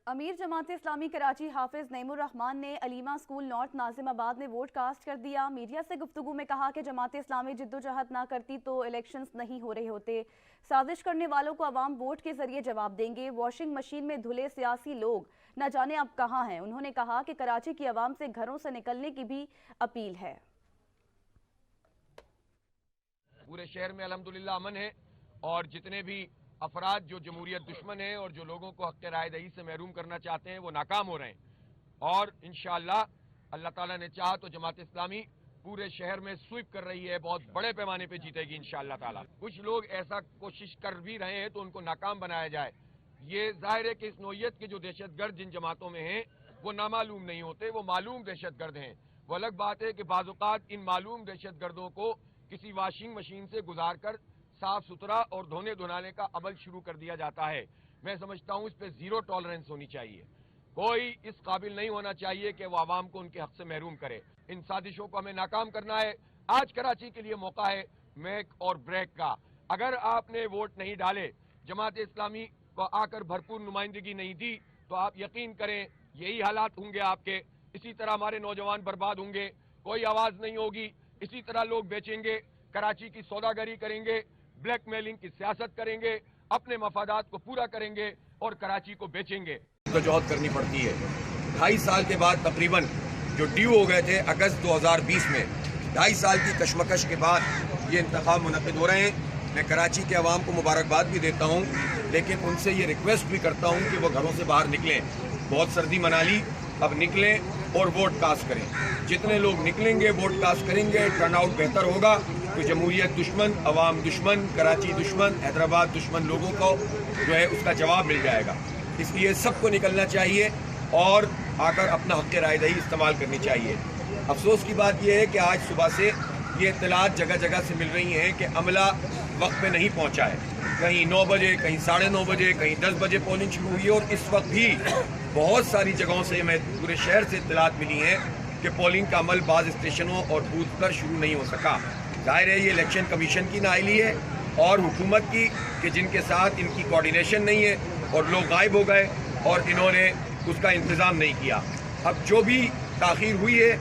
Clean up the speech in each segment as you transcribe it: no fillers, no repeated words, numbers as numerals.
امیر جماعت اسلامی کراچی حافظ نعیم الرحمان نے Alima school north ناظم آباد میں ووٹ کاسٹ کر دیا۔ میڈیا سے گفتگو میں کہا کہ جماعت اسلامی جدوجہد نہ کرتی تو الیکشنز نہیں ہو رہے ہوتے۔ سازش کرنے والوں کو عوام ووٹ کے ذریعے جواب دیں گے۔ واشنگ مشین میں دھلے سیاسی لوگ نہ جانے اب کہاں ہیں۔ انہوں نے کہا کہ کراچی کی عوام سے گھروں سے نکلنے کی بھی اپیل ہے۔ پورے شہر میں الحمدللہ امن ہے اور جتنے بھی افراد جو جمہوریت دشمن ہیں اور جو لوگوں کو حق رائے دہی سے محروم کرنا چاہتے ہیں وہ ناکام ہو رہے ہیں، اور انشاءاللہ اللہ تعالیٰ نے چاہا تو جماعت اسلامی پورے شہر میں سویپ کر رہی ہے، بہت بڑے پیمانے پہ جیتے گی انشاءاللہ تعالیٰ۔ کچھ لوگ ایسا کوشش کر بھی رہے ہیں تو ان کو ناکام بنایا جائے۔ یہ ظاہر ہے کہ اس نوعیت کے جو دہشت گرد جن جماعتوں میں ہیں وہ نامعلوم نہیں ہوتے، وہ معلوم دہشت گرد ہیں۔ وہ الگ بات ہے کہ بعض اوقات ان معلوم دہشت گردوں کو کسی واشنگ مشین سے گزار کر صاف ستھرا اور دھونے دھنانے کا عمل شروع کر دیا جاتا ہے۔ میں سمجھتا ہوں اس پہ زیرو ٹالرنس ہونی چاہیے۔ کوئی اس قابل نہیں ہونا چاہیے کہ وہ عوام کو ان کے حق سے محروم کرے۔ ان سازشوں کو ہمیں ناکام کرنا ہے۔ آج کراچی کے لیے موقع ہے میک اور بریک کا۔ اگر آپ نے ووٹ نہیں ڈالے، جماعت اسلامی کو آ کر بھرپور نمائندگی نہیں دی، تو آپ یقین کریں یہی حالات ہوں گے آپ کے۔ اسی طرح ہمارے نوجوان برباد ہوں گے، کوئی آواز نہیں ہوگی، اسی طرح لوگ بیچیں گے، کراچی کی سوداگری کریں گے، بلیک میلنگ کی سیاست کریں گے، اپنے مفادات کو پورا کریں گے اور کراچی کو بیچیں گے۔ جدوجہد کرنی پڑتی ہے۔ 2.5 سال کے بعد تقریباً جو ڈیو ہو گئے تھے اگست 2020 میں، 2.5 سال کی کشمکش کے بعد یہ انتخاب منعقد ہو رہے ہیں۔ میں کراچی کے عوام کو مبارکباد بھی دیتا ہوں، لیکن ان سے یہ ریکویسٹ بھی کرتا ہوں کہ وہ گھروں سے باہر نکلیں۔ بہت سردی منا لی، اب نکلیں اور ووٹ کاسٹ کریں۔ جتنے لوگ نکلیں گے ووٹ کاسٹ کریں گے، ٹرن آؤٹ بہتر ہوگا، تو جمہوریت دشمن، عوام دشمن، کراچی دشمن، حیدرآباد دشمن لوگوں کو جو ہے اس کا جواب مل جائے گا۔ اس لیے سب کو نکلنا چاہیے اور آ کر اپنا حق رائے دہی استعمال کرنی چاہیے۔ افسوس کی بات یہ ہے کہ آج صبح سے یہ اطلاعات جگہ جگہ سے مل رہی ہیں کہ عملہ وقت پہ نہیں پہنچا ہے۔ کہیں 9 بجے، کہیں 9:30 بجے، کہیں 10 بجے پولنگ شروع ہوئی ہے، اور اس وقت بھی بہت ساری جگہوں سے میں پورے شہر سے اطلاعات ملی ہیں کہ پولنگ کا عمل بعض اسٹیشنوں اور بوتھ پر شروع نہیں ہو سکا۔ ظاہر ہے یہ الیکشن کمیشن کی نااہلی ہے اور حکومت کی، کہ جن کے ساتھ ان کی کوارڈینیشن نہیں ہے اور لوگ غائب ہو گئے اور انہوں نے اس کا انتظام نہیں کیا۔ اب جو بھی تاخیر ہوئی ہے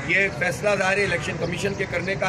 یہ فیصلہ ظاہر ہے الیکشن کمیشن کے کرنے کا